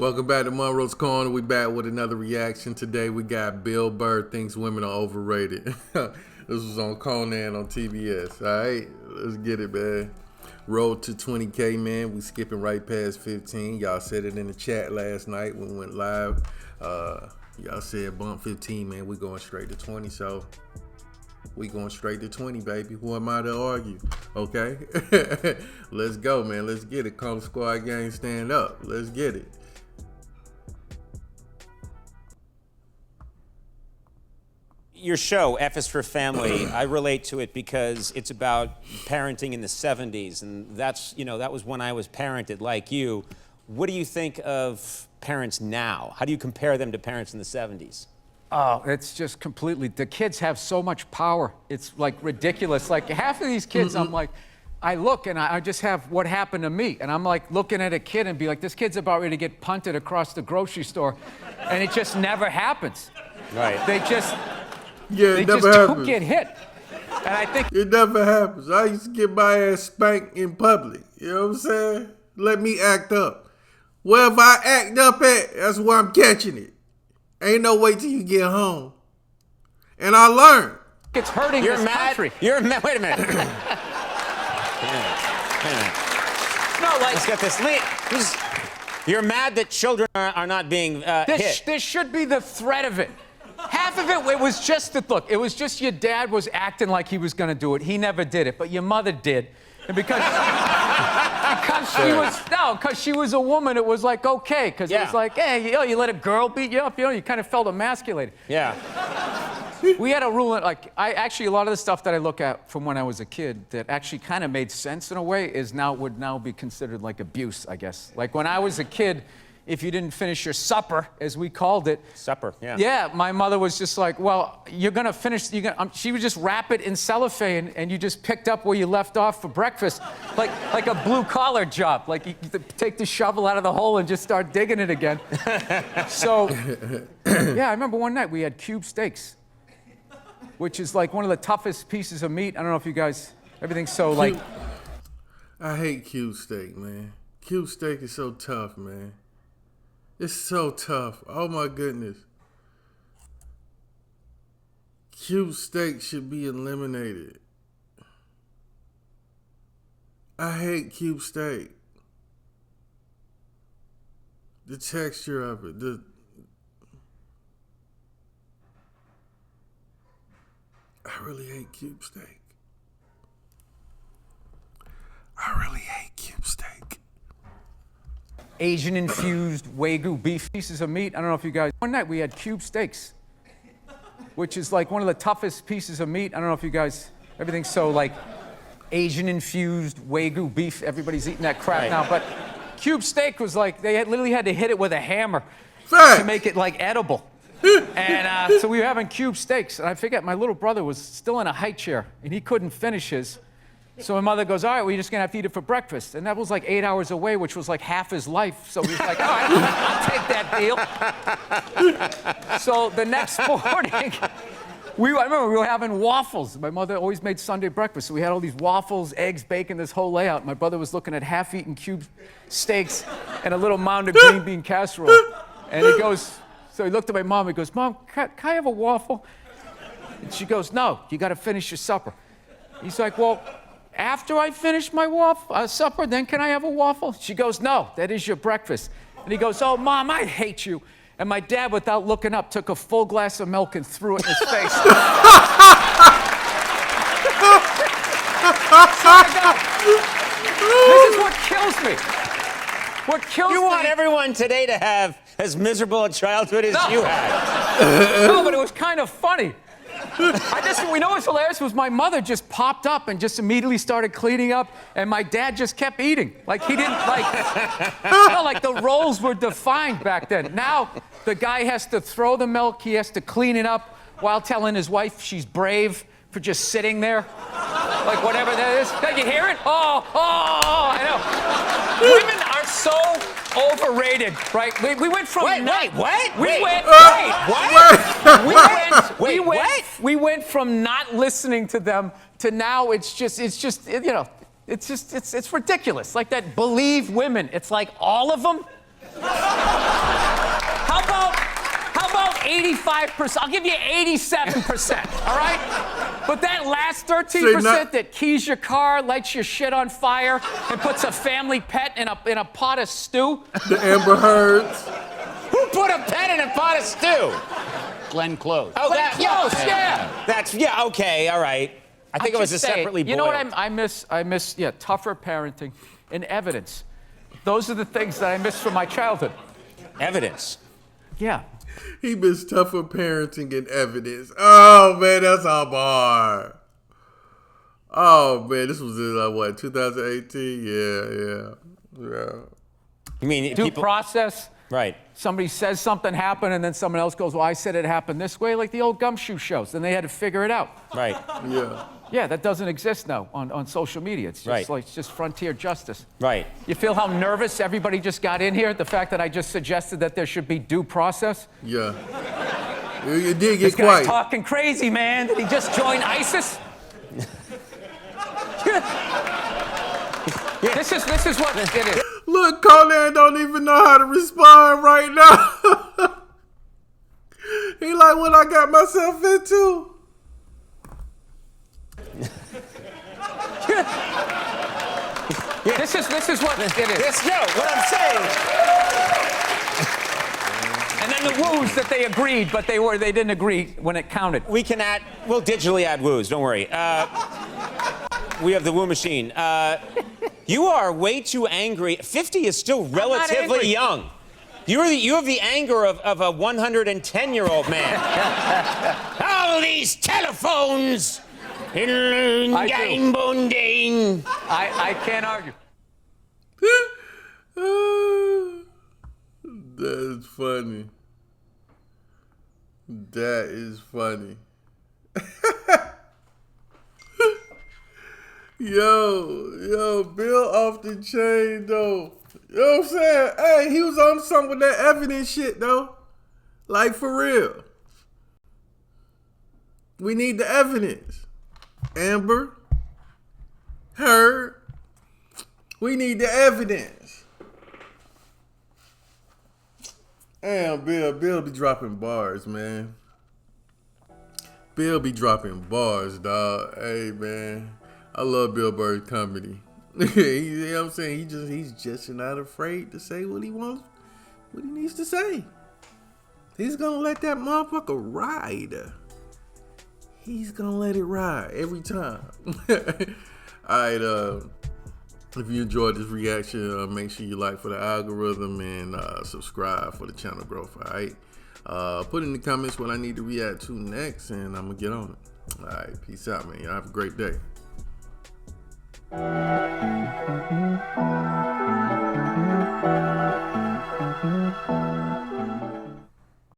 Welcome back to Munroe's Corner. We back with another reaction. Today we got Bill Burr thinks women are overrated. This was on Conan on TBS. All right, let's get it, man. Road to 20K, man. We skipping right past 15. Y'all said it in the chat last night when we went live. Y'all said bump 15, man. We going straight to 20, so we going straight to 20, baby. Who am I to argue? Okay? Let's go, man. Let's get it. Call the squad gang, stand up. Let's get it. Your show, F is for Family, I relate to it because it's about parenting in the 70s, and that's, you know, that was when I was parented like you. What do you think of parents now? How do you compare them to parents in the 70s? Oh, it's just completely, the kids have so much power. It's like ridiculous. Like half of these kids, I'm like, I look and I just have what happened to me. And I'm like looking at a kid and be like, this kid's about ready to get punted across the grocery store. And it just never happens. Right. They just, Yeah, they it never just happens. don't get hit. And I think It never happens. I used to get my ass spanked in public. You know what I'm saying? Let me act up. Wherever I act up at, that's where I'm catching it. Ain't no wait till you get home. And I learned. it's hurting You're this mad? country. You're mad? Wait a minute. Wait a minute. No, like, let's get this. You're mad that children are not being hit. This should be the threat of it. Half of it was just that, look, it was just your dad was acting like he was going to do it. He never did it, but your mother did. And because she was a woman, it was like, okay. Because it was like, hey, you let a girl beat you up, you kind of felt emasculated. Yeah. We had a rule, like, a lot of the stuff that I look at from when I was a kid that actually kind of made sense in a way would now be considered like abuse, I guess. Like when I was a kid, if you didn't finish your supper, as we called it. Supper, yeah. Yeah, my mother was just like, well, you're going to finish, she would just wrap it in cellophane and you just picked up where you left off for breakfast. Like a blue-collar job. Like you take the shovel out of the hole and just start digging it again. So, yeah, I remember one night we had cube steaks, which is like one of the toughest pieces of meat. I don't know if you guys, everything's so like... I hate cube steak, man. Cube steak is so tough, man. It's so tough. Oh my goodness. Cube steak should be eliminated. I hate cube steak. The texture of it. I really hate cube steak. I really hate cube steak. Asian-infused Wagyu beef pieces of meat. I don't know if you guys... One night we had cube steaks, which is like one of the toughest pieces of meat. I don't know if you guys... Everything's so like Asian-infused Wagyu beef. Everybody's eating that crap now. But cube steak was like, they literally had to hit it with a hammer to make it like edible. And so we were having cube steaks. And I forget, my little brother was still in a high chair, and he couldn't finish his. So my mother goes, all right, well, you're just going to have to eat it for breakfast. And that was like 8 hours away, which was like half his life. So he was like, all right, I'll take that deal. So the next morning, I remember we were having waffles. My mother always made Sunday breakfast. So we had all these waffles, eggs, bacon, this whole layout. My brother was looking at half-eaten cube steaks and a little mound of green bean casserole. And he goes, so he looked at my mom. He goes, Mom, can I have a waffle? And she goes, no, you got to finish your supper. He's like, well, after I finish my supper, then can I have a waffle? She goes, no, that is your breakfast. And he goes, oh, Mom, I hate you. And my dad, without looking up, took a full glass of milk and threw it in his face. So this is what kills me. What kills me. You want everyone today to have as miserable a childhood as you had. No, but it was kind of funny. We know what's hilarious was my mother just popped up and just immediately started cleaning up, and my dad just kept eating. Like he didn't like the roles were defined back then. Now the guy has to throw the milk, he has to clean it up while telling his wife she's brave for just sitting there. Like whatever that is. Did you hear it? Oh, I know. Women are so overrated, right? We went from we went from not listening to them to now it's ridiculous. Like that Believe women. It's like all of them. 85%. I'll give you 87%, all right? But that last 13% that keys your car, lights your shit on fire, and puts a family pet in a pot of stew. The Amber Heards. Who put a pet in a pot of stew? Glenn Close. Oh, Glenn Close, yeah. That's, okay, all right. I think it was a separately boiled. You know what I miss? I miss, tougher parenting and evidence. Those are the things that I miss from my childhood. Evidence. Yeah. He missed tougher parenting and evidence. Oh, man, that's all bar. Oh, man, this was in, what, 2018? Yeah. You mean Due process? Right. Somebody says something happened, and then someone else goes, well, I said it happened this way, like the old gumshoe shows. Then they had to figure it out. Right. Yeah. Yeah, that doesn't exist now on social media. It's just like it's just frontier justice. Right. You feel how nervous everybody just got in here? The fact that I just suggested that there should be due process? Yeah. You did get This quiet. guy's talking crazy, man. Did he just join ISIS? This is what it is. Look, Conan don't even know how to respond right now. He like, what I got myself into? This is what it is. What I'm saying. And then the woos that they agreed, but they didn't agree when it counted. We'll digitally add woos, don't worry. We have the woo machine. You are way too angry. 50 is still relatively young. You have the anger of a 110-year-old man. All these telephones. I can't argue. That's funny. That is funny. Yo, Bill off the chain though. You know what I'm saying? Hey, he was on something with that evidence shit though. Like for real. We need the evidence. Amber Heard. We need the evidence. Damn, Bill be dropping bars, man. Bill be dropping bars, dog. Hey, man. I love Bill Burr's comedy. You know what I'm saying? He's just not afraid to say what he wants, what he needs to say. He's gonna let that motherfucker ride. He's gonna let it ride every time. Alright, if you enjoyed this reaction, make sure you like for the algorithm and subscribe for the channel growth, alright? Put in the comments what I need to react to next, and I'm gonna get on it. Alright, peace out, man. Y'all have a great day.